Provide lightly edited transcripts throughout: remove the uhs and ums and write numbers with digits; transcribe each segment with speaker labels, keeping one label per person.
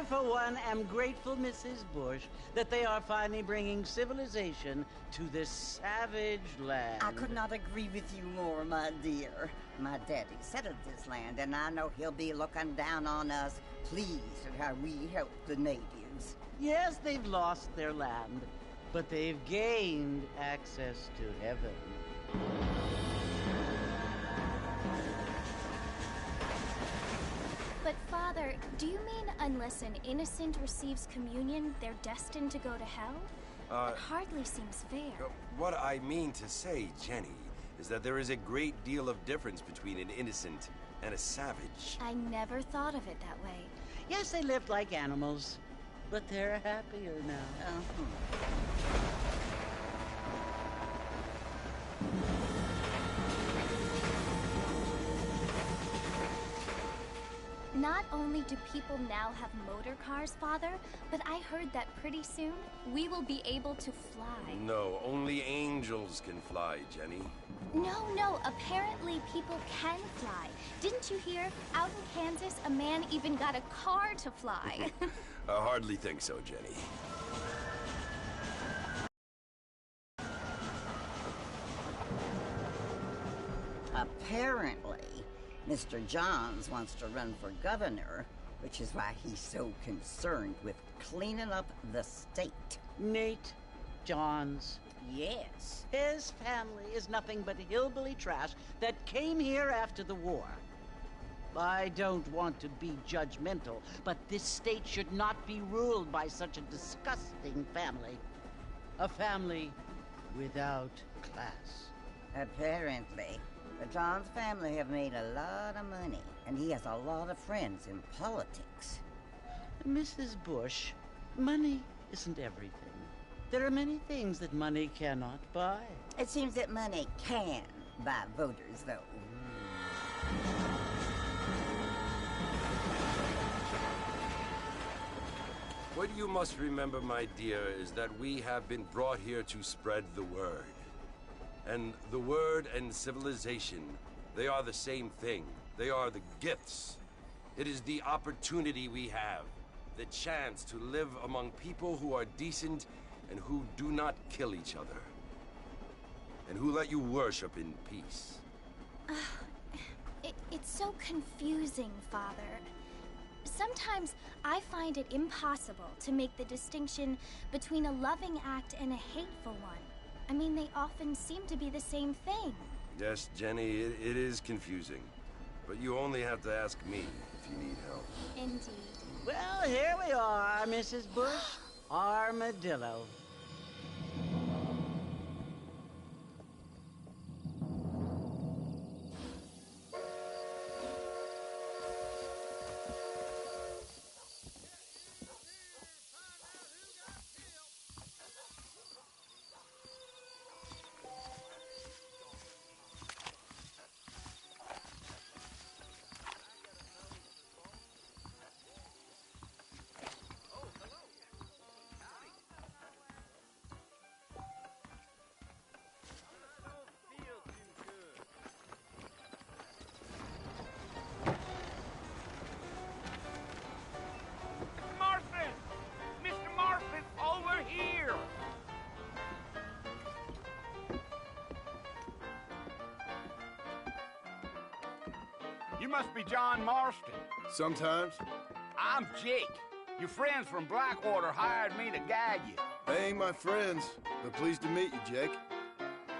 Speaker 1: for one, am grateful, Mrs. Bush, that they are finally bringing civilization to this savage land.
Speaker 2: I could not agree with you more, my dear. My daddy settled this land, and I know he'll be looking down on us, pleased at how we help the natives.
Speaker 1: Yes, they've lost their land, but they've gained access to heaven.
Speaker 3: But Father, do you mean unless an innocent receives communion, they're destined to go to hell? That hardly seems fair.
Speaker 4: What I mean to say, Jenny, is that there is a great deal of difference between an innocent and a savage.
Speaker 3: I never thought of it that way.
Speaker 1: Yes, they lived like animals, but they're happier now.
Speaker 3: Not only do people now have motor cars, Father, but I heard that pretty soon we will be able to fly.
Speaker 4: No, only angels can fly, Jenny.
Speaker 3: No, apparently people can fly. Didn't you hear? Out in Kansas, a man even got a car to fly.
Speaker 4: I hardly think so, Jenny.
Speaker 2: Apparently, Mr. Johns wants to run for governor, which is why he's so concerned with cleaning up the state.
Speaker 1: Nate Johns.
Speaker 2: Yes.
Speaker 1: His family is nothing but hillbilly trash that came here after the war. I don't want to be judgmental, but this state should not be ruled by such a disgusting family. A family without class.
Speaker 2: Apparently. The Johns family have made a lot of money, and he has a lot of friends in politics.
Speaker 1: Mrs. Bush, money isn't everything. There are many things that money cannot buy.
Speaker 2: It seems that money can buy voters, though.
Speaker 4: What you must remember, my dear, is that we have been brought here to spread the word. And the word and civilization, they are the same thing. They are the gifts. It is the opportunity we have, the chance to live among people who are decent and who do not kill each other. And who let you worship in peace.
Speaker 3: It's so confusing, Father. Sometimes I find it impossible to make the distinction between a loving act and a hateful one. I mean, they often seem to be the same thing.
Speaker 4: Yes, Jenny, it is confusing. But you only have to ask me if you need help.
Speaker 3: Indeed.
Speaker 1: Well, here we are, Mrs. Bush. Armadillo.
Speaker 5: You must be John Marston.
Speaker 6: Sometimes.
Speaker 5: I'm Jake. Your friends from Blackwater hired me to guide you.
Speaker 6: They ain't my friends, but pleased to meet you, Jake.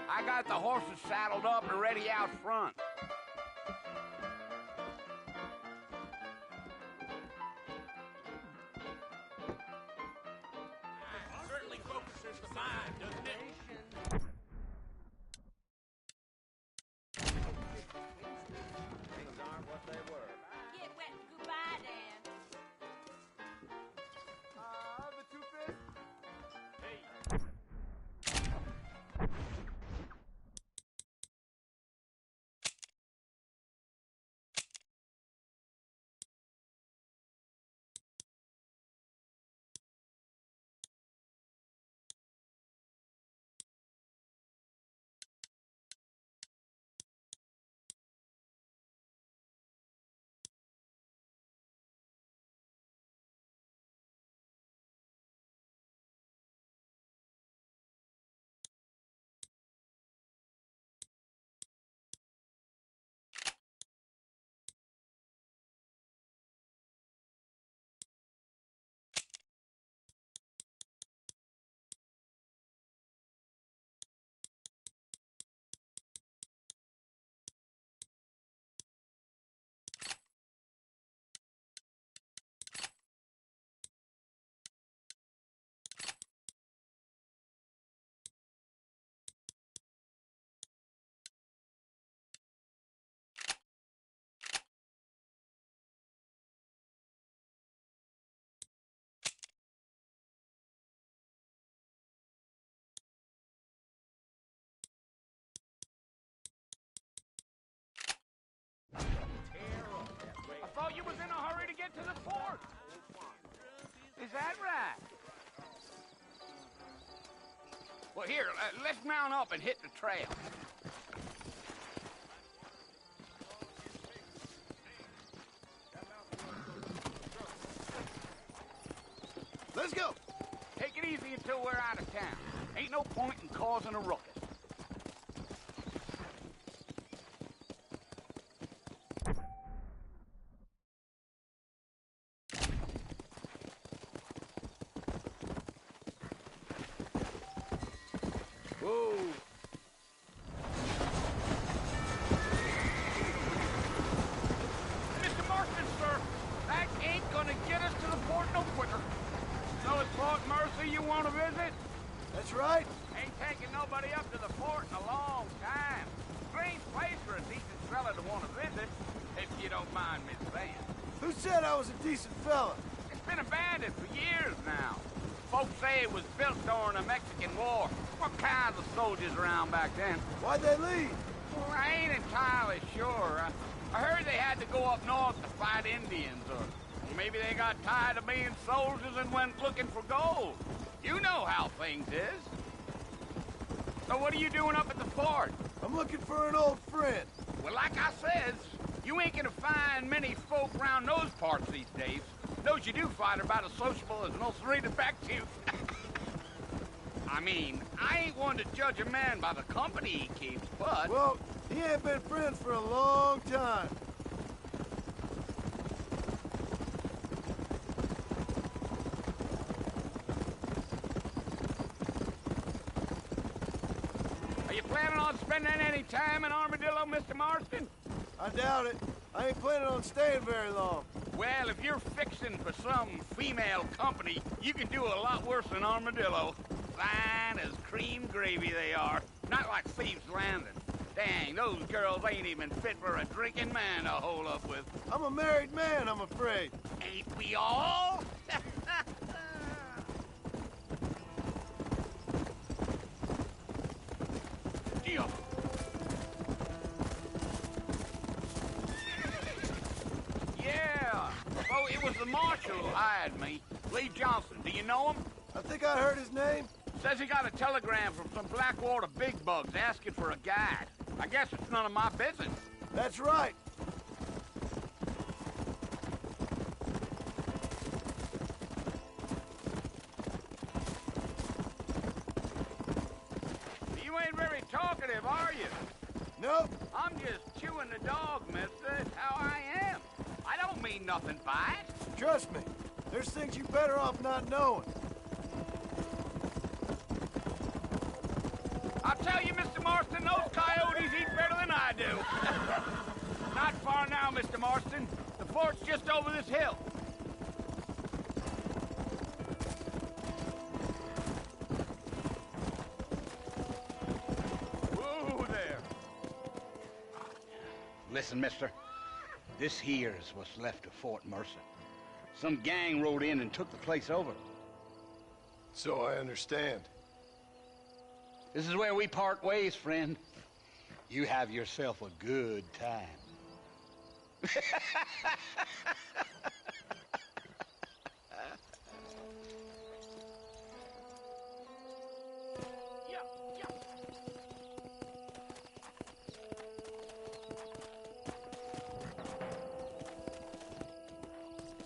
Speaker 5: I got the horses saddled up and ready out front.
Speaker 7: Certainly focuses the mind, doesn't it?
Speaker 8: Things aren't what they were.
Speaker 9: Get wet and goodbye, Dan.
Speaker 6: The two-fist.
Speaker 5: to the fort. Is that right? Well, here, let's mount up and hit the trail.
Speaker 6: Let's go.
Speaker 5: Take it easy until we're out of town. Ain't no point in causing a ruckus.
Speaker 6: Whoa.
Speaker 5: Mr. Marston, sir, that ain't gonna get us to the fort no quicker. So it's Fort Mercy you want to visit?
Speaker 6: That's right.
Speaker 5: Ain't taking nobody up to the fort in a long time. Strange place for a decent fella to want to visit, if you don't mind me saying.
Speaker 6: Who said I was a decent fella?
Speaker 5: It's been abandoned for years now. Folks say it was built during the Mexican War. What kinds of soldiers around back then?
Speaker 6: Why'd they leave?
Speaker 5: Well, I ain't entirely sure. I heard they had to go up north to fight Indians, or maybe they got tired of being soldiers and went looking for gold. You know how things is. So what are you doing up at the fort?
Speaker 6: I'm looking for an old friend.
Speaker 5: Well, like I says, you ain't gonna find many folk around those parts these days. Those you do find are about as sociable as most read it back to you. I mean, I ain't one to judge a man by the company he keeps, but...
Speaker 6: Well, he ain't been friends for a long time.
Speaker 5: Are you planning on spending any time in Armadillo, Mr. Marston?
Speaker 6: I doubt it. I ain't planning on staying very long.
Speaker 5: Well, if you're fixing for some female company, you can do a lot worse than Armadillo. Fine as cream gravy they are. Not like Thieves' Landing. Dang, those girls ain't even fit for a drinking man to hole up with.
Speaker 6: I'm a married man, I'm afraid.
Speaker 5: Ain't we all? Deal. Yeah. Oh, it was the marshal who hired me. Lee Johnson. Do you know him?
Speaker 6: I think I heard his name.
Speaker 5: Says he got a telegram from some Blackwater big bugs asking for a guide. I guess it's none of my business.
Speaker 6: That's right.
Speaker 5: You ain't very talkative, are you?
Speaker 6: Nope.
Speaker 5: I'm just chewing the dog, mister. It's how I am. I don't mean nothing by it.
Speaker 6: Trust me. There's things you better off not knowing.
Speaker 5: I'll tell you, Mr. Marston, those coyotes eat better than I do. Not far now, Mr. Marston. The fort's just over this hill. Whoa there. Listen, mister. This here is what's left of Fort Mercer. Some gang rode in and took the place over.
Speaker 6: So I understand.
Speaker 5: This is where we part ways, friend. You have yourself a good time.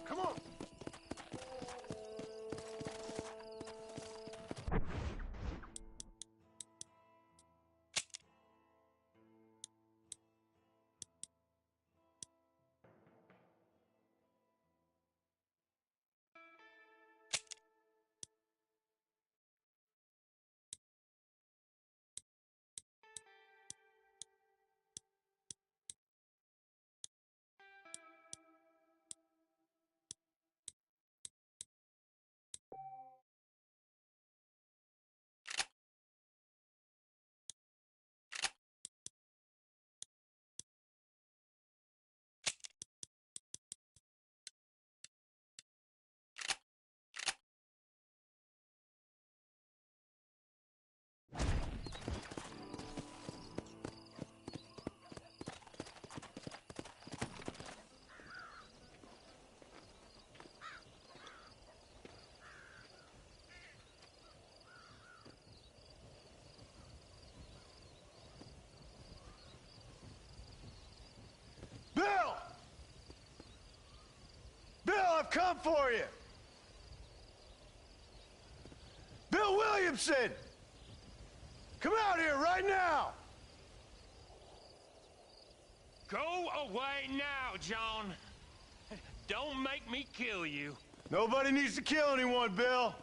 Speaker 6: Come on. I've come for you! Bill Williamson! Come out here right now!
Speaker 7: Go away now, John. Don't make me kill you.
Speaker 6: Nobody needs to kill anyone, Bill.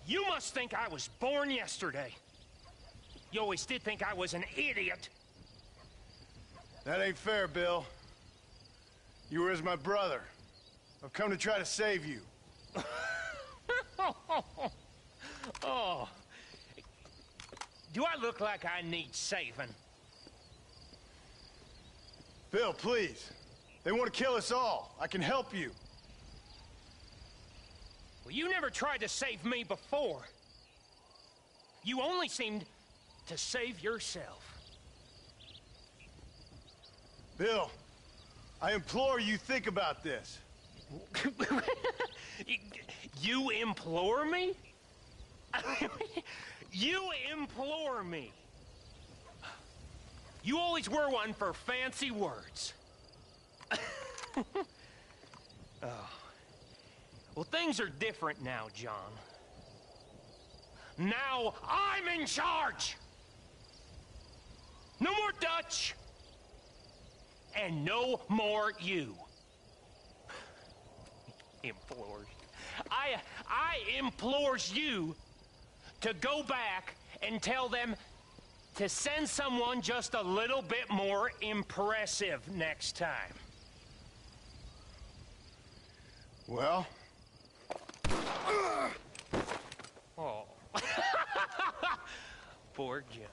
Speaker 7: You must think I was born yesterday. You always did think I was an idiot.
Speaker 6: That ain't fair, Bill. You were as my brother. I've come to try to save you.
Speaker 7: Oh. Do I look like I need saving?
Speaker 6: Bill, please. They want to kill us all. I can help you.
Speaker 7: Well, you never tried to save me before. You only seemed to save yourself.
Speaker 6: Bill, I implore you think about this.
Speaker 7: You implore me? You implore me. You always were one for fancy words. Oh. Well, things are different now, John. Now I'm in charge. No more Dutch. And no more you. Implores. I implores you to go back and tell them to send someone just a little bit more impressive next time.
Speaker 6: Well?
Speaker 7: Oh. Poor John.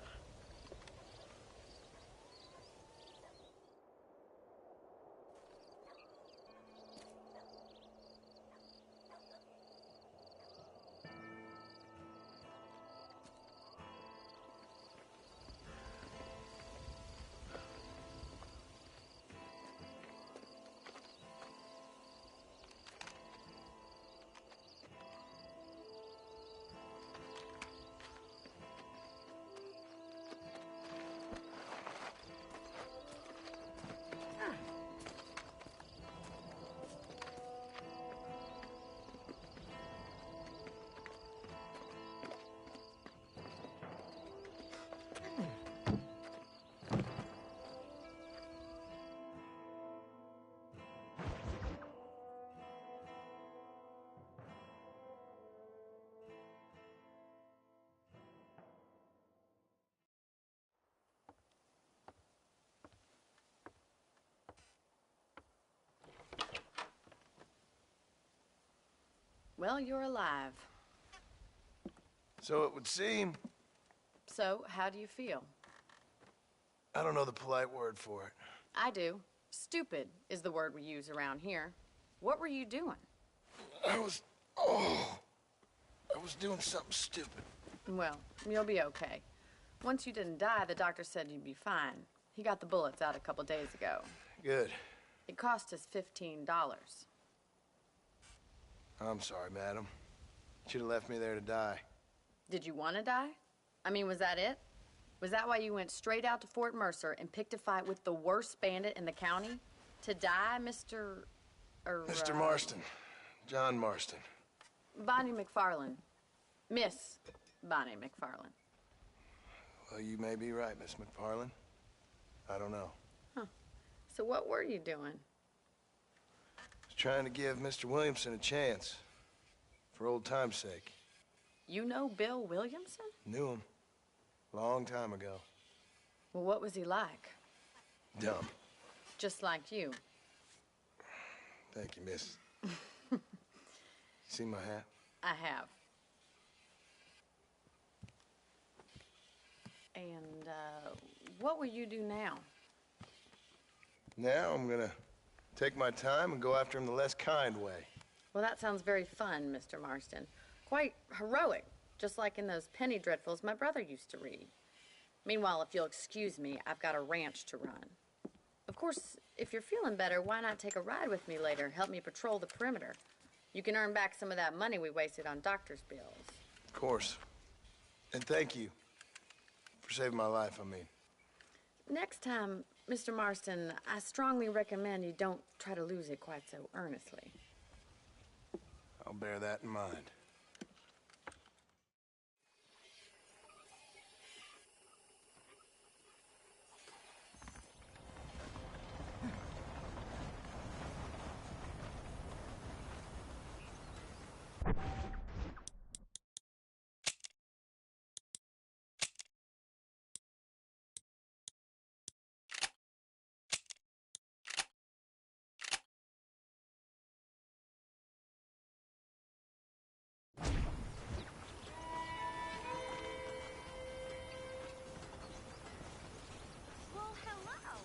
Speaker 10: Well, you're alive.
Speaker 6: So it would seem.
Speaker 10: So, how do you feel?
Speaker 6: I don't know the polite word for it.
Speaker 10: I do. Stupid is the word we use around here. What were you doing?
Speaker 6: I was doing something stupid.
Speaker 10: Well, you'll be okay. Once you didn't die, the doctor said you'd be fine. He got the bullets out a couple days ago.
Speaker 6: Good.
Speaker 10: It cost us $15.
Speaker 6: I'm sorry, madam. Should have left me there to die.
Speaker 10: Did you want to die? I mean, was that it? Was that why you went straight out to Fort Mercer and picked a fight with the worst bandit in the county? To die, Mr.
Speaker 6: Mr. Marston. John Marston.
Speaker 10: Bonnie McFarland. Miss Bonnie McFarland.
Speaker 6: Well, you may be right, Miss McFarland. I don't know.
Speaker 10: Huh. So what were you doing?
Speaker 6: I was trying to give Mr. Williamson a chance. For old time's sake.
Speaker 10: You know Bill Williamson?
Speaker 6: Knew him. Long time ago.
Speaker 10: Well, what was he like?
Speaker 6: Dumb.
Speaker 10: Just like you.
Speaker 6: Thank you, miss. See my hat?
Speaker 10: I have. And, what will you do now?
Speaker 6: Now I'm gonna take my time and go after him the less kind way.
Speaker 10: Well, that sounds very fun, Mr. Marston. Quite heroic, just like in those penny dreadfuls my brother used to read. Meanwhile, if you'll excuse me, I've got a ranch to run. Of course, if you're feeling better, why not take a ride with me later? Help me patrol the perimeter. You can earn back some of that money we wasted on doctor's bills.
Speaker 6: Of course. And thank you for saving my life, I mean.
Speaker 10: Next time, Mr. Marston, I strongly recommend you don't try to lose it quite so earnestly.
Speaker 6: I'll bear that in mind.
Speaker 3: Well, hello.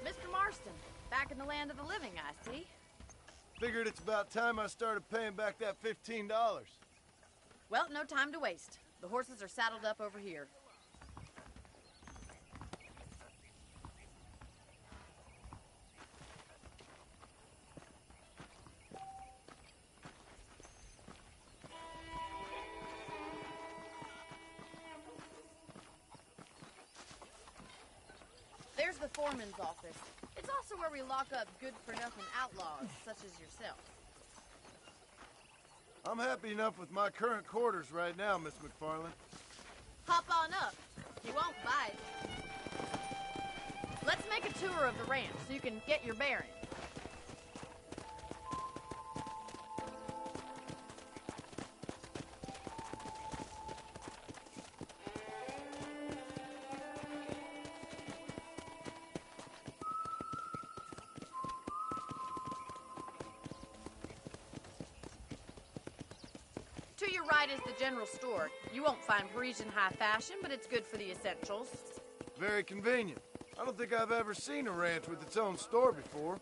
Speaker 10: Mr. Marston, back in the land of the living, I see.
Speaker 6: Figured it's about time I started paying back that $15.
Speaker 10: Well, no time to waste. The horses are saddled up over here. There's the foreman's office. It's also where we lock up good-for-nothing outlaws, such as yourself.
Speaker 6: I'm happy enough with my current quarters right now, Miss McFarland.
Speaker 10: Hop on up. He won't bite. Let's make a tour of the ranch so you can get your bearings. To your right is the general store. You won't find Parisian high fashion, but it's good for the essentials.
Speaker 6: Very convenient. I don't think I've ever seen a ranch with its own store before.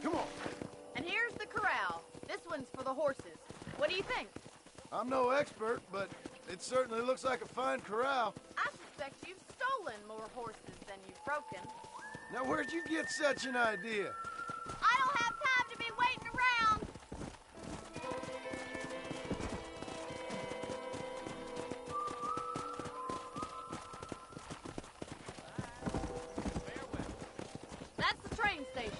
Speaker 6: Come on.
Speaker 10: And here's the corral. This one's for the horses. What do you think?
Speaker 6: I'm no expert, but it certainly looks like a fine corral.
Speaker 10: I suspect you've stolen more horses than you've broken.
Speaker 6: Now, where'd you get such an idea?
Speaker 10: I don't have time to be waiting around. That's the train station.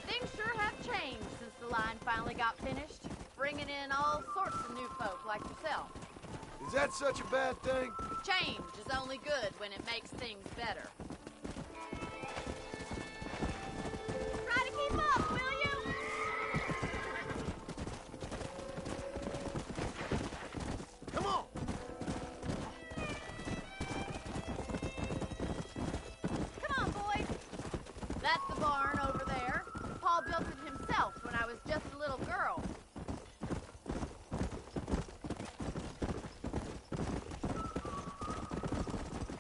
Speaker 10: Things sure have changed since the line finally got finished, bringing in all sorts of new folk like yourself.
Speaker 6: Is that such a bad thing?
Speaker 10: Change is only good when it makes things better. Try to keep up, will you?
Speaker 6: Come on!
Speaker 10: Come on, boys. That's the barn over there. Paul built it himself when I was just a little girl.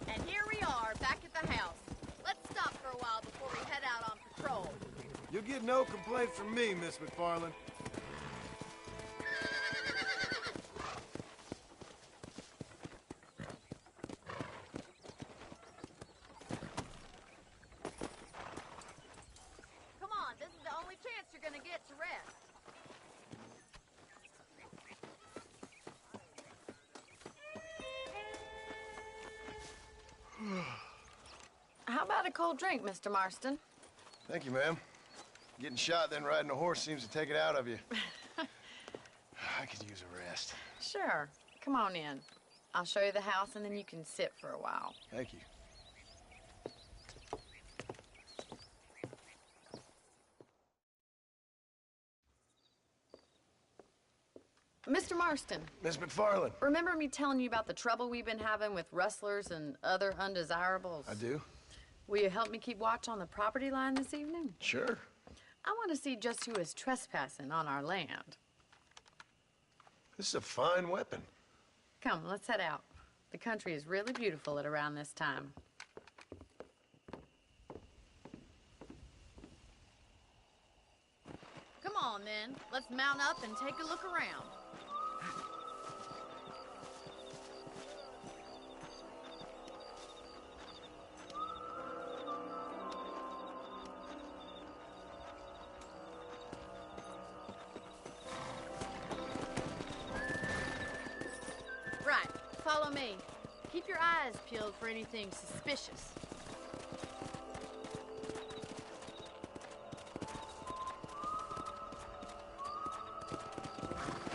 Speaker 10: And here we are, back at the house. Let's stop for a while before we head out on patrol.
Speaker 6: You'll get no complaint from me, Miss McFarland.
Speaker 10: Come on, this is the only chance you're gonna get to rest. How about a cold drink, Mr. Marston?
Speaker 6: Thank you, ma'am. Getting shot, then riding a horse seems to take it out of you. I could use a rest.
Speaker 10: Sure. Come on in. I'll show you the house, and then you can sit for a while.
Speaker 6: Thank you.
Speaker 10: Mr. Marston,
Speaker 6: Miss McFarland.
Speaker 10: remember me telling you about the trouble we've been having with rustlers and other undesirables?
Speaker 6: I do?
Speaker 10: Will you help me keep watch on the property line this evening?
Speaker 6: Sure.
Speaker 10: I want to see just who is trespassing on our land.
Speaker 6: This is a fine weapon.
Speaker 10: Come, let's head out. The country is really beautiful at around this time. Come on, then. Let's mount up and take a look around. Right. Follow me. Keep your eyes peeled for anything suspicious.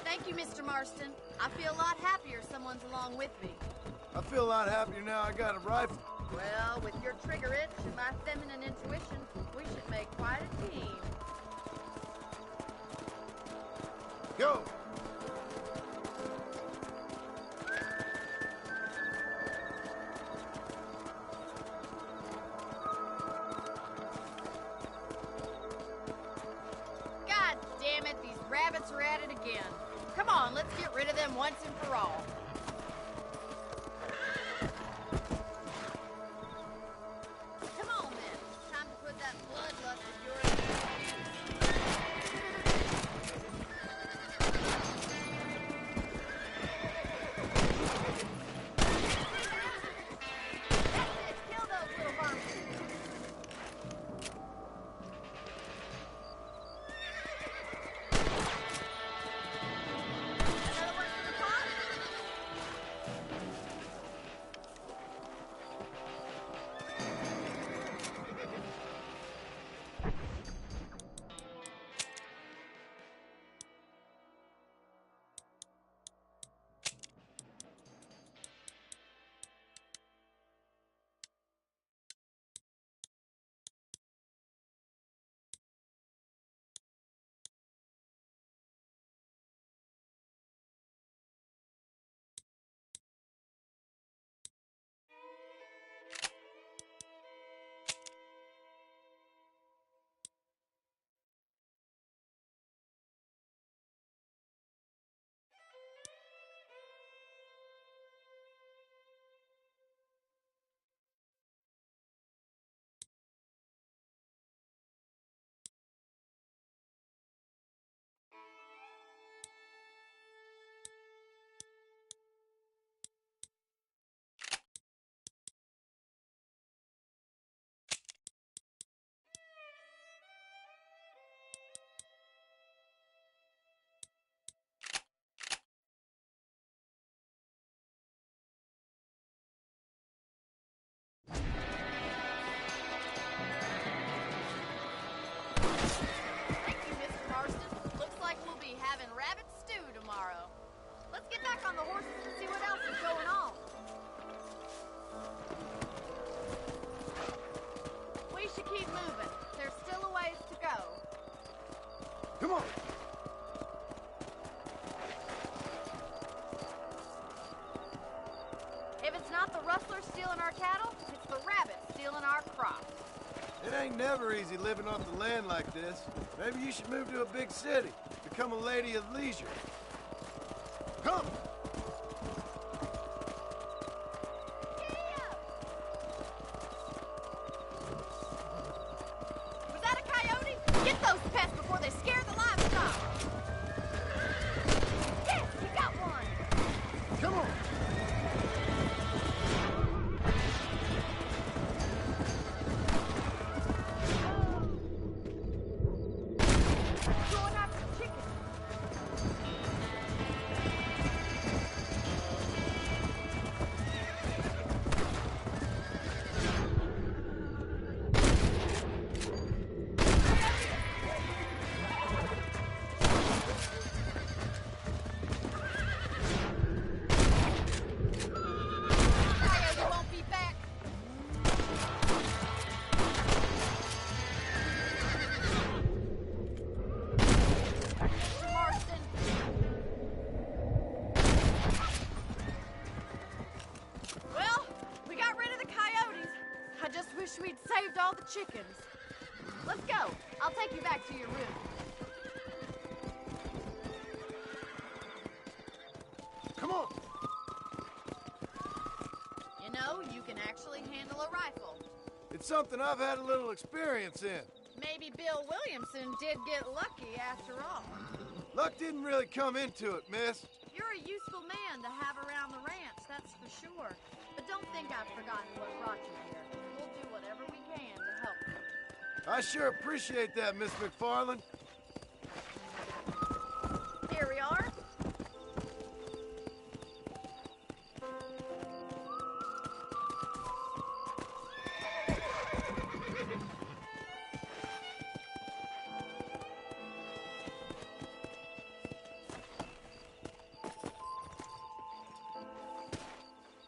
Speaker 10: Thank you, Mr. Marston. I feel a lot happier someone's along with me.
Speaker 6: I feel a lot happier now I got a rifle.
Speaker 10: Well, with your trigger itch and my feminine intuition, we should make quite a team.
Speaker 6: Go!
Speaker 10: God damn it, these rabbits are at it again. Come on, let's get rid of them once and for all. Come on, then. Time to put that bloodlust of yours to use. That's it. Kill those little vermin. Another one for the pot? Thank you, Mr. Marston. Looks like we'll be having rabbit stew tomorrow. Let's get back on the horses and see what else is going on. We should keep moving. There's still a ways to go.
Speaker 6: Come on!
Speaker 10: If it's not the rustler stealing our cattle, it's the rabbit stealing our crops.
Speaker 6: It ain't never easy living off the land like this. Maybe you should move to a big city. Become a lady of leisure. Come!
Speaker 10: Was that a coyote? Get those pests before they scare the livestock. Yes, you got one.
Speaker 6: Come on!
Speaker 10: Going after the chicken. Coyote won't be back. Mr. Marston. Well, we got rid of the coyotes. I just wish we'd saved all the chickens. Let's go. I'll take you back to your room.
Speaker 6: Come on! something I've had a little experience in.
Speaker 10: Maybe Bill Williamson did get lucky after all.
Speaker 6: Luck didn't really come into it, miss.
Speaker 10: You're a useful man to have around the ranch, that's for sure. But don't think I've forgotten what brought you here. We'll do whatever we can to help you.
Speaker 6: I sure appreciate that, Miss McFarland.
Speaker 10: Here we are.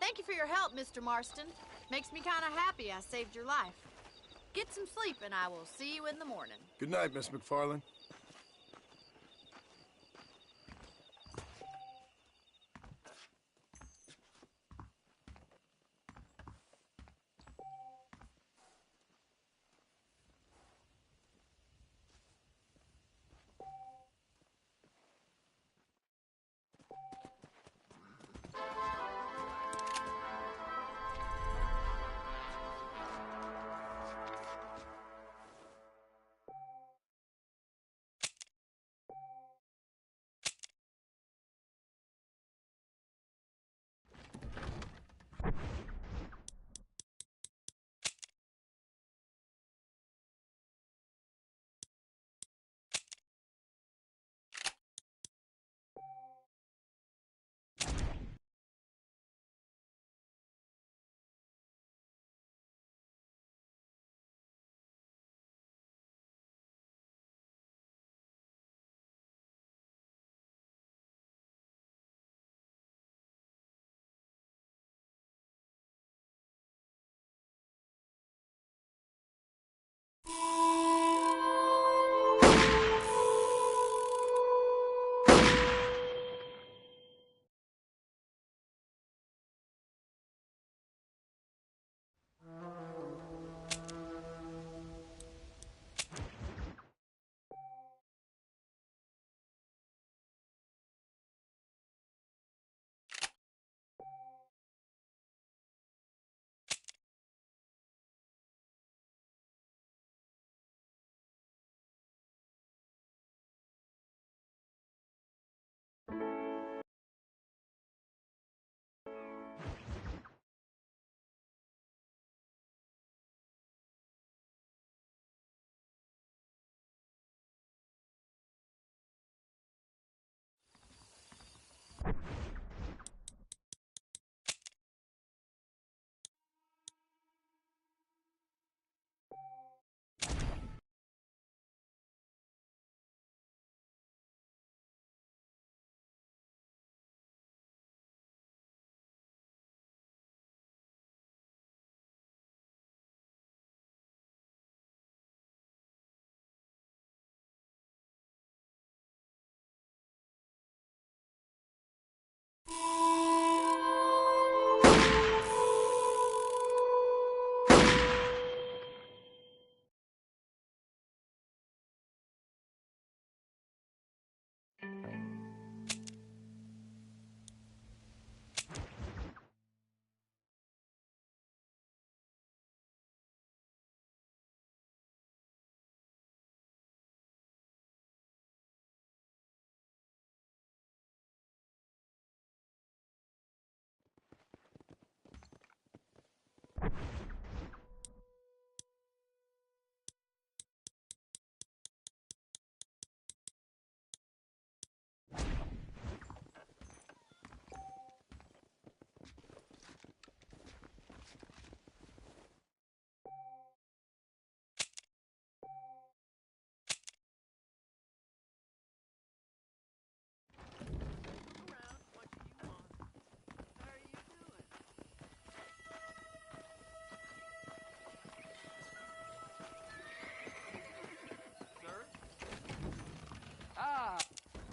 Speaker 10: Thank you for your help, Mr. Marston. Makes me kind of happy I saved your life. Get some sleep, and I will see you in the morning.
Speaker 6: Good night, Miss McFarland.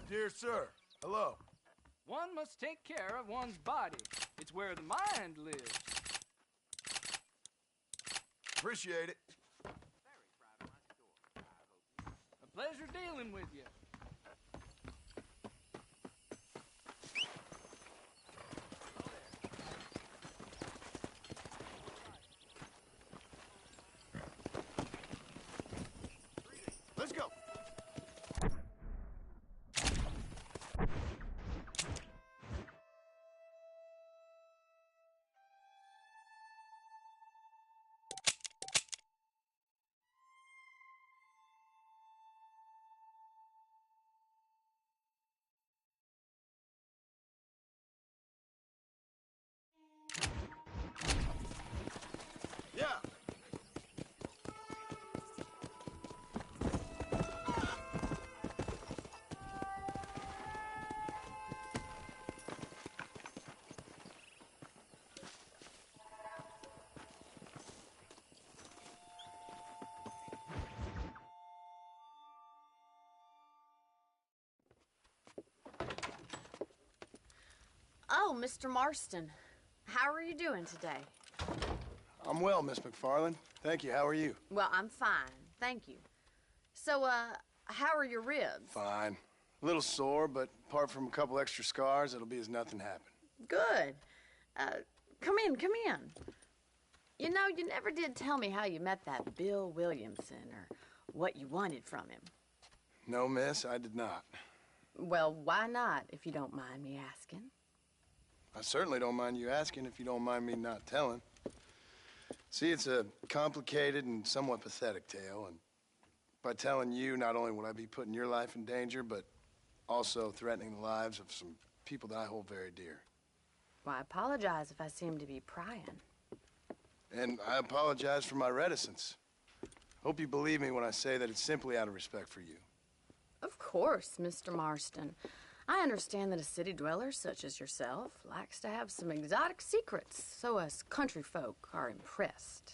Speaker 6: Dear sir, hello.
Speaker 11: One must take care of one's body. It's where the mind lives.
Speaker 6: Appreciate it.
Speaker 11: A pleasure dealing with you.
Speaker 10: Oh, Mr. Marston. How are you doing today?
Speaker 6: I'm well, Miss McFarland. Thank you. How are you?
Speaker 10: Well, I'm fine. Thank you. So, how are your ribs?
Speaker 6: Fine. A little sore, but apart from a couple extra scars, it'll be as nothing happened.
Speaker 10: Good. Come in. You know, you never did tell me how you met that Bill Williamson or what you wanted from him.
Speaker 6: No, miss, I did not.
Speaker 10: Well, why not, if you don't mind me asking?
Speaker 6: I certainly don't mind you asking if you don't mind me not telling. See, it's a complicated and somewhat pathetic tale, and by telling you, not only would I be putting your life in danger, but also threatening the lives of some people that I hold very dear.
Speaker 10: Well, I apologize if I seem to be prying.
Speaker 6: And I apologize for my reticence. Hope you believe me when I say that it's simply out of respect for you.
Speaker 10: Of course, Mr. Marston. I understand that a city dweller such as yourself likes to have some exotic secrets, so us country folk are impressed.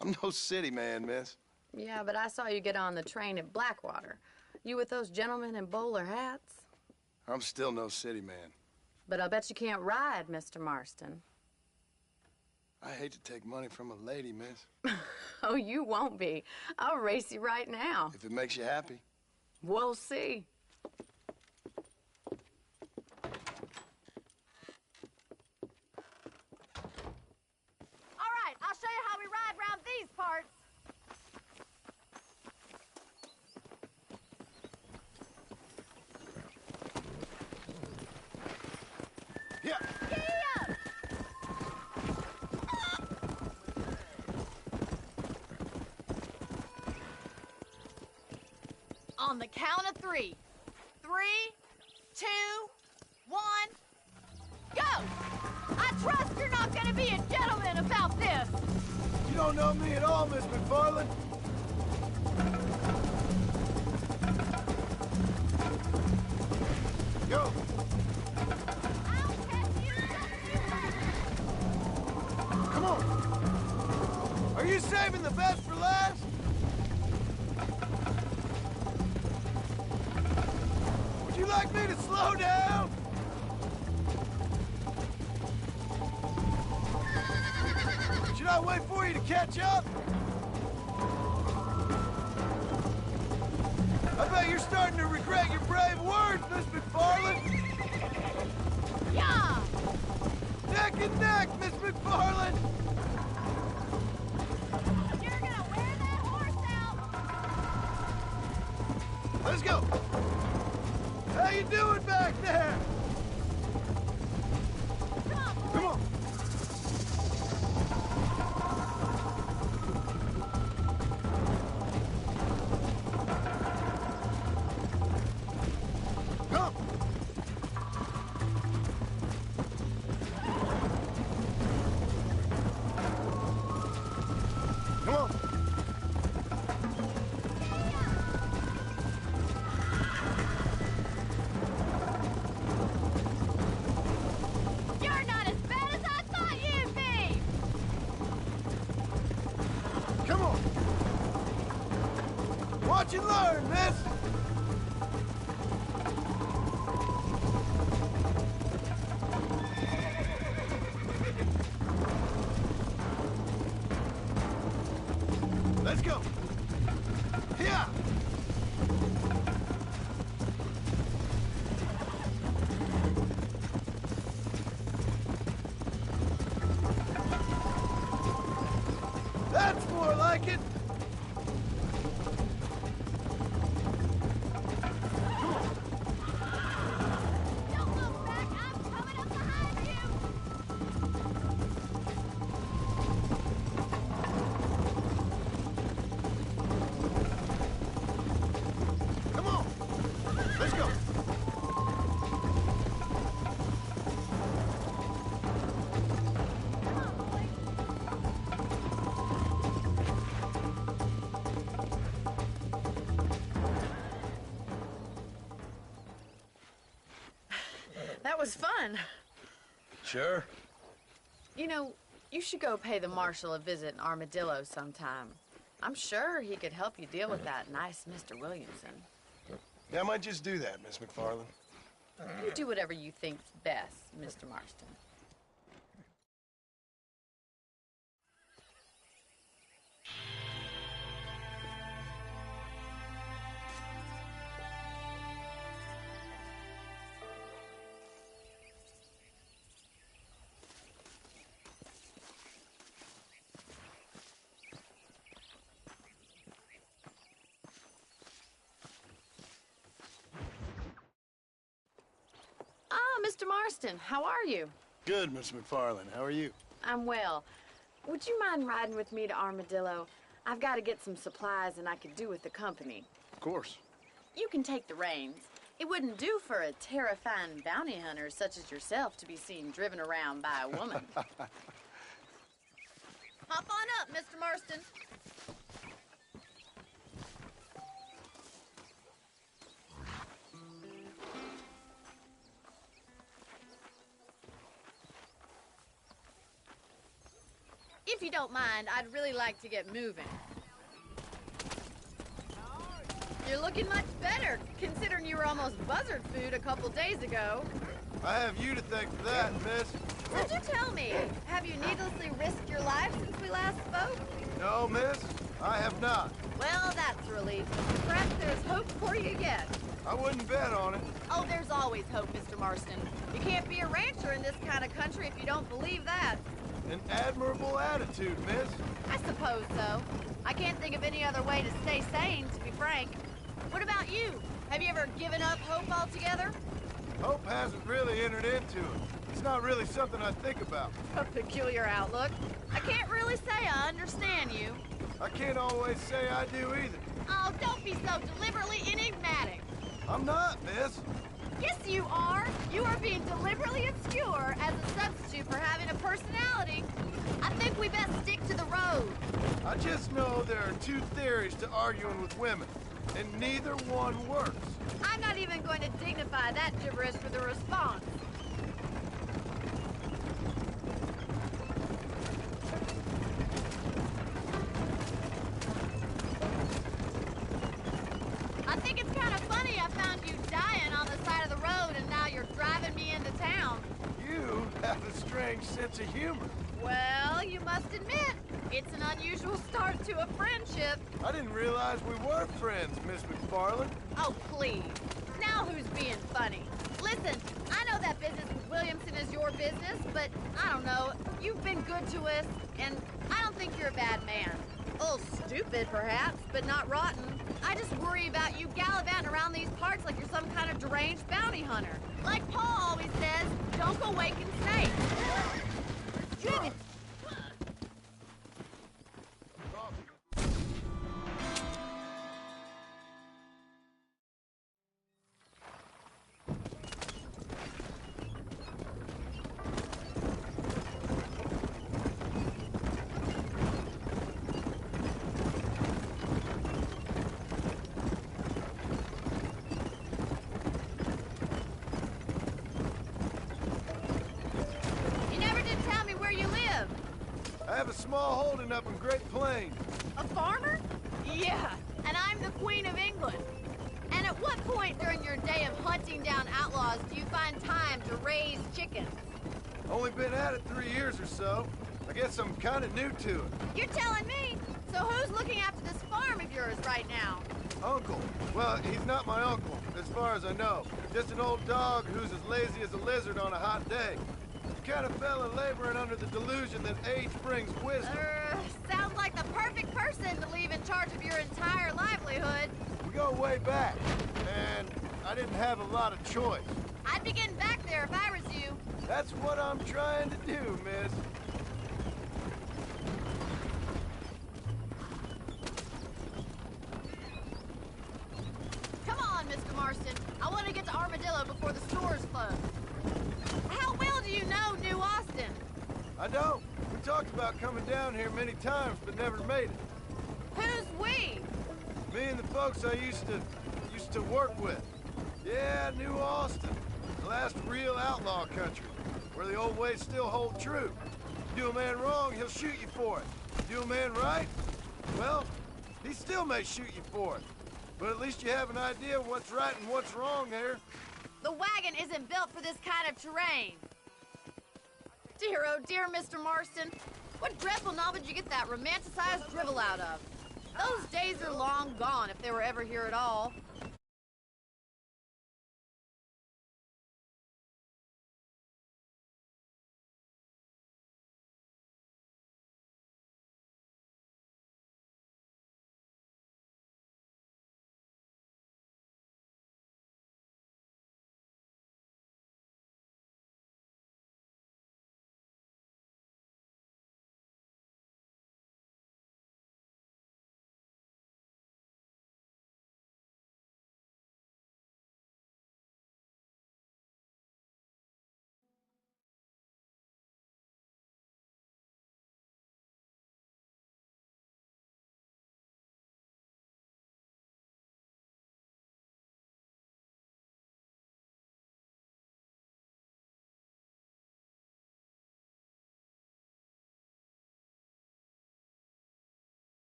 Speaker 6: I'm no city man, miss.
Speaker 10: Yeah, but I saw you get on the train at Blackwater. You with those gentlemen in bowler hats?
Speaker 6: I'm still no city man.
Speaker 10: But I'll bet you can't ride, Mr. Marston.
Speaker 6: I hate to take money from a lady, miss.
Speaker 10: Oh, you won't be. I'll race you right now.
Speaker 6: If it makes you happy.
Speaker 10: We'll see.
Speaker 9: All right, I'll show you how we ride around these parts.
Speaker 6: Yeah.
Speaker 9: Yeah! On the count of 3. 3, 2, 1, go! I trust you're not gonna be a gentleman about this.
Speaker 6: You don't know me at all, Miss McFarland. Go.
Speaker 9: I'll catch you.
Speaker 6: Come on. Are you saving the best for last? Would you like me to slow down? Should I wait for you to catch up? I bet you're starting to regret your brave words, Miss McFarland.
Speaker 9: Yeah!
Speaker 6: Neck and neck, Miss McFarland.
Speaker 9: You're gonna wear that horse out.
Speaker 6: Let's go. How you doing back there?
Speaker 9: Come on, boy.
Speaker 6: Come on. Come. Come on.
Speaker 9: You're not as bad as I thought you'd be.
Speaker 6: Come on. Watch and learn, miss. Let's go. Here. That's more like it.
Speaker 9: Don't look back. I'm coming up behind you.
Speaker 6: Come on. Let's go.
Speaker 9: Come on, boy.
Speaker 10: That was fun.
Speaker 6: Sure.
Speaker 10: You know, you should go pay the marshal a visit in Armadillo sometime. I'm sure he could help you deal with that nice Mr. Williamson.
Speaker 6: Yeah, I might just do that, Miss McFarland.
Speaker 10: You do whatever you think's best, Mr. Marston. Mr. Marston, how are you?
Speaker 6: Good, Miss McFarland. How are you?
Speaker 10: I'm well. Would you mind riding with me to Armadillo? I've got to get some supplies and I could do with the company.
Speaker 6: Of course.
Speaker 10: You can take the reins. It wouldn't do for a terrifying bounty hunter such as yourself to be seen driven around by a woman. Hop on up, Mr. Marston. If you don't mind, I'd really like to get moving. You're looking much better, considering you were almost buzzard food a couple days ago.
Speaker 6: I have you to thank for that, miss.
Speaker 10: Could you tell me, have you needlessly risked your life since we last spoke?
Speaker 6: No, miss, I have not.
Speaker 10: Well, that's a relief. Perhaps there's hope for you yet.
Speaker 6: I wouldn't bet on it.
Speaker 10: Oh, there's always hope, Mr. Marston. You can't be a rancher in this kind of country if you don't believe that.
Speaker 6: An admirable attitude, miss.
Speaker 10: I suppose so. I can't think of any other way to stay sane, to be frank. What about you? Have you ever given up hope altogether?
Speaker 6: Hope hasn't really entered into it. It's not really something I think about.
Speaker 10: A peculiar outlook. I can't really say I understand you.
Speaker 6: I can't always say I do either.
Speaker 10: Oh, don't be so deliberately enigmatic.
Speaker 6: I'm not, miss.
Speaker 10: Yes, you are. You are being deliberately obscure as a substitute for having a personality. I think we best stick to the road.
Speaker 6: I just know there are two theories to arguing with women, and neither one works.
Speaker 10: I'm not even going to dignify that gibberish with a response. I think it's kind of funny I found you dying on the side of the road and now you're driving me into town.
Speaker 6: You have a strange sense of humor.
Speaker 10: Well, you must admit, it's an unusual start to a friendship.
Speaker 6: I didn't realize we were friends, Miss McFarland.
Speaker 10: Oh, please. Now who's being funny? Listen, I know that business with Williamson is your business, but I don't know. You've been good to us, and I don't think you're a bad man. A little stupid, perhaps, but not rotten. I just worry about you gallivanting around these parts like you're some kind of deranged bounty hunter. Like Paul always says, don't go waking snakes. Dang it.
Speaker 6: I have a small holding up in Great Plains.
Speaker 10: A farmer? Yeah, and I'm the Queen of England. And at what point during your day of hunting down outlaws do you find time to raise chickens?
Speaker 6: Only been at it 3 years or so. I guess I'm kind of new to it.
Speaker 10: You're telling me? So who's looking after this farm of yours right now?
Speaker 6: Uncle. Well, he's not my uncle, as far as I know. Just an old dog who's as lazy as a lizard on a hot day. The kind of fella laboring under the delusion that age brings wisdom.
Speaker 10: Sounds like the perfect person to leave in charge of your entire livelihood.
Speaker 6: We go way back, and I didn't have a lot of choice.
Speaker 10: I'd be getting back there if I was you.
Speaker 6: That's what I'm trying to do, miss.
Speaker 10: Come on, Mr. Marston. I want to get to Armadillo before the stores close. How well do you know New Austin?
Speaker 6: I don't. We talked about coming down here many times, but never made it.
Speaker 10: Who's we?
Speaker 6: Me and the folks I used to work with. Yeah, New Austin. The last real outlaw country, where the old ways still hold true. You do a man wrong, he'll shoot you for it. You do a man right, well, he still may shoot you for it. But at least you have an idea of what's right and what's wrong there.
Speaker 9: The wagon isn't built for this kind of terrain. Dear, oh dear, Mr. Marston. What dreadful novel did you get that romanticized drivel out of? Those days are long gone, if they were ever here at all.